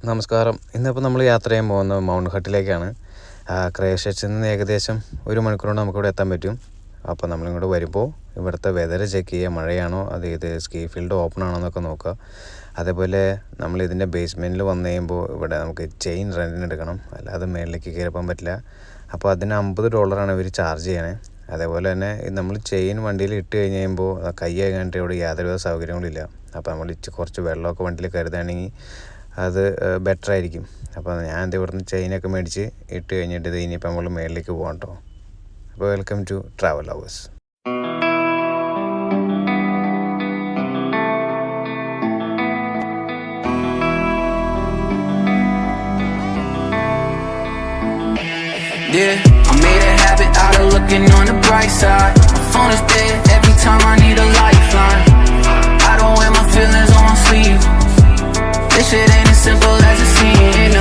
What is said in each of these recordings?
നമസ്കാരം. ഇന്നിപ്പോൾ നമ്മൾ യാത്ര ചെയ്യാൻ പോകുന്നത് മൗണ്ട് ഹട്ടിലേക്കാണ്. ക്രൈസ്റ്റ്ചർച്ചിൽ നിന്ന് ഏകദേശം 1 മണിക്കൂർ കൊണ്ട് നമുക്കിവിടെ എത്താൻ പറ്റും. അപ്പോൾ നമ്മളിങ്ങോട്ട് വരുമ്പോൾ ഇവിടുത്തെ വെതർ ചെക്ക് ചെയ്യുക, മഴയാണോ അത് ഇത് സ്കീ ഫീൽഡ് ഓപ്പൺ ആണോ എന്നൊക്കെ നോക്കുക. അതേപോലെ നമ്മൾ ഇതിൻ്റെ ബേസ്മെൻറ്റിൽ വന്നു കഴിയുമ്പോൾ ഇവിടെ നമുക്ക് ചെയിൻ റെൻറ്റിന് എടുക്കണം, അല്ലാതെ മേളിലേക്ക് കയറിപ്പോകാൻ പറ്റില്ല. അപ്പോൾ അതിന് $50 ഇവർ ചാർജ് ചെയ്യണേ. അതേപോലെ തന്നെ നമ്മൾ ചെയിൻ വണ്ടിയിൽ ഇട്ട് കഴിഞ്ഞ് കഴിയുമ്പോൾ കൈ കഴുകാനായിട്ട് ഇവിടെ യാതൊരുവിധ സൗകര്യങ്ങളില്ല. അപ്പോൾ നമ്മൾ കുറച്ച് വെള്ളമൊക്കെ വണ്ടിയിൽ കരുതുകയാണെങ്കിൽ അത് ബെറ്റർ ആയിരിക്കും. അപ്പോൾ ഞാൻ ഇവിടുന്ന് ചെയിനൊക്കെ മേടിച്ച് ഇട്ട് കഴിഞ്ഞിട്ട് ഇത് ഇനിയിപ്പോൾ നമ്മൾ മേളിലേക്ക് പോകാം കേട്ടോ. അപ്പോൾ welcome to travel lovers. Yeah, I made a habit out of looking on the bright side. My phone is dead every time I need a lifeline. I don't wear my feelings on my sleeve. This shit ain't as simple as it seems.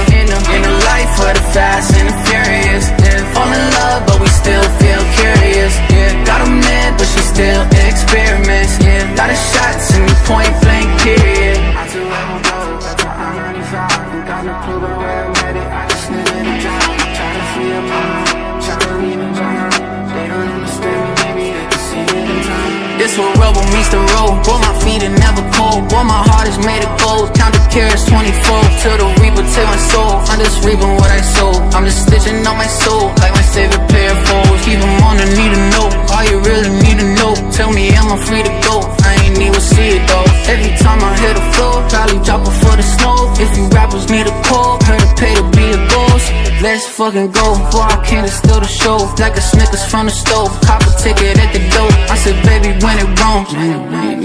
In a life for the fast and the furious. Yeah, fall in love but we still feel curious. Yeah, got a man but she still experiments. Yeah, got a shots in the point blank period. I too ever go, that's why I'm 95. Got no clue about where I'm headed. I just needed a job. Try to free up my mind, try to leave and drown out. They don't understand me, maybe they can see it in time. This where rubber meets the road. Boy, my feet are never cold. Boy, my heart is made of gold. Count the carats 24 till the reaper take my soul. I'm just reaping what I sow. I'm just stitching on my soul like my favorite pair of foes. Keep them on and need to know. All you really need to know. Tell me am I free to go? I ain't even see it though. Every time I hit the floor, probably drop it for the snow. If you rappers need a call, heard to pay to be a ghost. Let's fucking go. Boy, I can't steal the show. Like a Snickers from the stove. Cop a ticket at the door. I said, baby, when it wrong,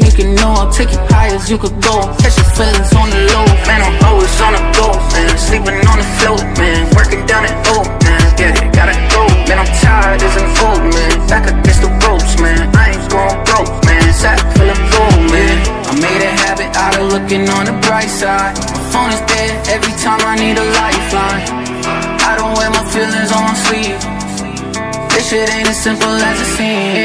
you can know I'll take you high as you could go. Catch your feelings on the low. Man, I'm always on the go. Man, sleeping on the floor. Man, working down at O. Man, yeah, gotta go. Man, I'm tired as an old man. Back against the ropes, man. I ain't going broke, man. Sack full of gold, man. I made a habit out of looking on the bright side. My phone is dead every time I need a lifeline. I don't wear my feelings on my sleeve. This shit ain't as simple as it seems.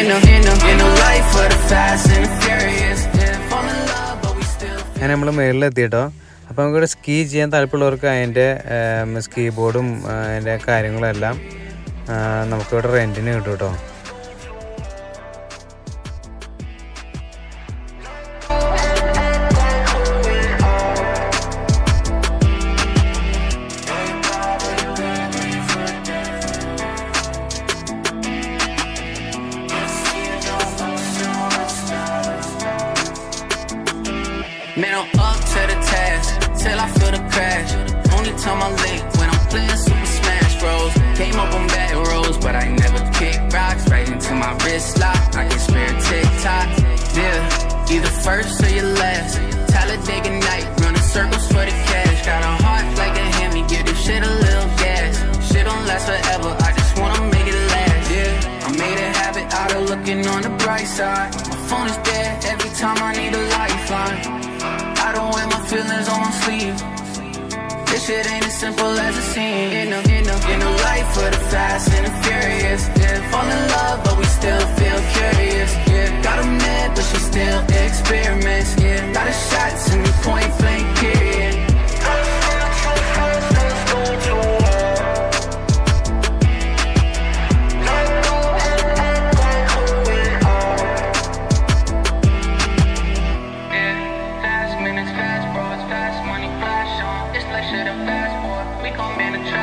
In a life for the fast and the furious. Yeah, fall in love but we still. അങ്ങനെ നമ്മൾ മേളിലെത്തിയിട്ടോ. അപ്പോൾ നമുക്കിവിടെ ski ചെയ്യാൻ താല്പര്യമുള്ളവർക്ക് അതിൻ്റെ ski ബോർഡും അതിൻ്റെ കാര്യങ്ങളെല്ലാം നമുക്കിവിടെ റെൻറ്റിന് കിട്ടും കേട്ടോ. Man, I'm up to the task till I feel the crash. Only time I late when I'm playing Super Smash Bros. Came up on bad roads, but I never kick rocks. Right into my wrist lock, I can spare TikTok. Yeah, either first or your last. Talladega night, running circles for the cash. Got a heart like a Hemi, give this shit a little gas. Shit don't last forever, I just wanna make it last. Yeah, I made a habit out of looking on the bright side. My phone is dead every time I need a lifeline. I don't wear my feelings on my sleeve. This shit ain't as simple as it seems. In a life for the fast and the furious. Yeah, fall in love but we still feel curious. Yeah, got a man but she still experiments. Yeah, got a shots in the point blank period.